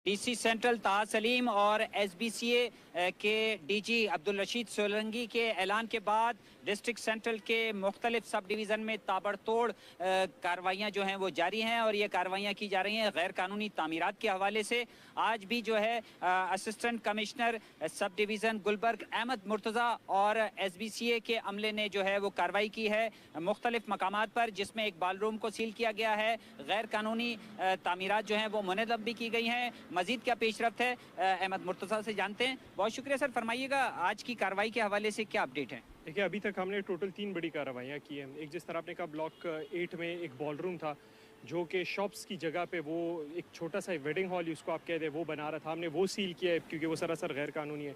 DC central ताहा सलीम और SBCA के डीजी अब्दुल रशीद सोलंकी के ऐलान के बाद डिस्ट्रिक्ट सेंट्रल के मुख्तलिफ सब डिवीज़न में ताबड़तोड़ कार्रवाइयाँ जो हैं वो जारी हैं और ये कार्रवाइयाँ की जा रही हैं गैर कानूनी तामीरात के हवाले से। आज भी जो है assistant commissioner subdivision Gulberg Ahmed Murtaza और एसबीसीए के अमले ने जो है वो कार्रवाई की है मुख्तलिफ मकामात पर, जिसमें एक बालरूम को सील किया गया है। गैर कानूनी तामीरात जो हैं वो मुनज़्ज़म भी की गई हैं। मजीद क्या पेशरफ्त है अहमद मुर्तज़ा से जानते हैं। बहुत शुक्रिया सर, फरमाइएगा आज की कार्रवाई के हवाले से क्या अपडेट है? देखिए, अभी तक हमने टोटल 3 बड़ी कार्रवाइयाँ की हैं। एक जिस तरह आपने कहा ब्लॉक 8 में एक बॉलरूम था जो कि शॉप्स की जगह पे वो एक छोटा सा वेडिंग हॉल उसको आप कह दें वो बना रहा था, हमने वो सील किया है क्योंकि वो सरासर गैर कानूनी है।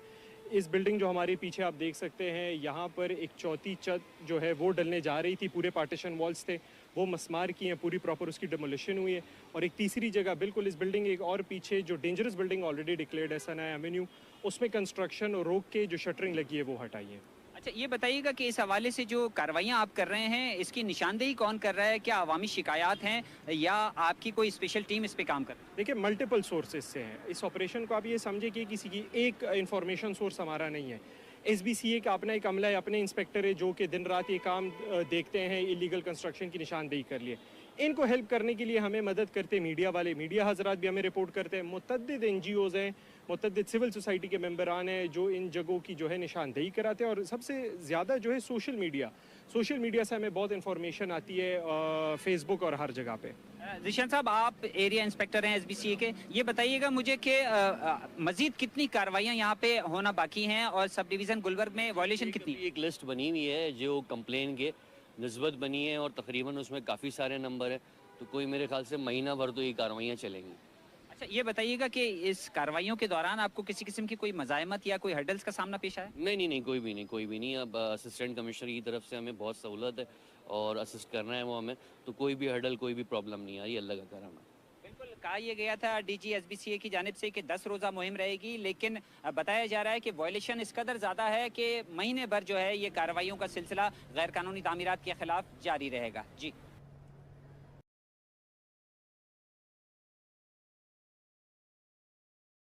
इस बिल्डिंग जो हमारे पीछे आप देख सकते हैं, यहाँ पर एक चौथी छत जो है वो डलने जा रही थी, पूरे पार्टीशन वॉल्स थे वो मस्मार की हैं, पूरी प्रॉपर उसकी डिमोलिशन हुई है। और एक तीसरी जगह बिल्कुल इस बिल्डिंग एक और पीछे जो डेंजरस बिल्डिंग ऑलरेडी डिक्लेयर्ड है सनाया एवेन्यू, उसमें कंस्ट्रक्शन और रोक के जो शटरिंग लगी है वो हटाई है। अच्छा, ये बताइएगा कि इस हवाले से जो कार्रवाइयाँ आप कर रहे हैं इसकी निशानदेही कौन कर रहा है? क्या अवामी शिकायत हैं या आपकी कोई स्पेशल टीम इस पे काम कर रही है? देखिए, मल्टीपल सोर्सेज से हैं इस ऑपरेशन को। आप ये समझे कि किसी की एक इंफॉर्मेशन सोर्स हमारा नहीं है। एसबीसीए का अपना एक अमला है, अपने इंस्पेक्टर है जो कि दिन रात ये काम देखते हैं, इलीगल कंस्ट्रक्शन की निशानदेही कर लिए। इनको हेल्प करने के लिए हमें मदद करते मीडिया वाले, मीडिया हजरात भी हमें रिपोर्ट करते हैं। मुतअद्दिद NGOs हैं, मुतअद्दिद सिविल सोसाइटी के मेंबरान हैं जो इन जगहों की जो है निशानदेही कराते हैं। और सबसे ज़्यादा जो है सोशल मीडिया से हमें बहुत इंफॉर्मेशन आती है, फेसबुक और हर जगह पे। जिशान साहब, आप एरिया इंस्पेक्टर हैं एसबीसीए के, ये बताइएगा मुझे कि मजीद कितनी कार्रवाइयाँ यहाँ पे होना बाकी हैं और सब डिवीज़न गुलबर्ग में वायलेशन कितनी? एक लिस्ट बनी हुई है जो कंप्लेन के नस्बत बनी है और तकरीबन उसमें काफ़ी सारे नंबर है, तो कोई मेरे ख्याल से महीना भर तो ये कार्रवाइयाँ चलेंगी। अच्छा, ये बताइएगा कि इस कार्रवाइयों के दौरान आपको किसी किस्म की कोई मज़ाहमत या कोई हर्डल्स का सामना पेश आया? नहीं, कोई भी नहीं। अब असिस्टेंट कमिश्नर की तरफ से हमें बहुत सहूलत है और असिस्ट कर रहे हैं वो हमें, तो कोई भी हर्डल कोई भी प्रॉब्लम नहीं आ रही, अल्लाह का करम है। बिल्कुल, कहा यह गया था डीजी एसबीसीए की जानिब से कि 10 रोज़ा मुहिम रहेगी, लेकिन बताया जा रहा है कि वायलेशन इस कदर ज़्यादा है कि महीने भर जो है ये कार्रवाइयों का सिलसिला गैर कानूनी तामीरात के खिलाफ जारी रहेगा। जी।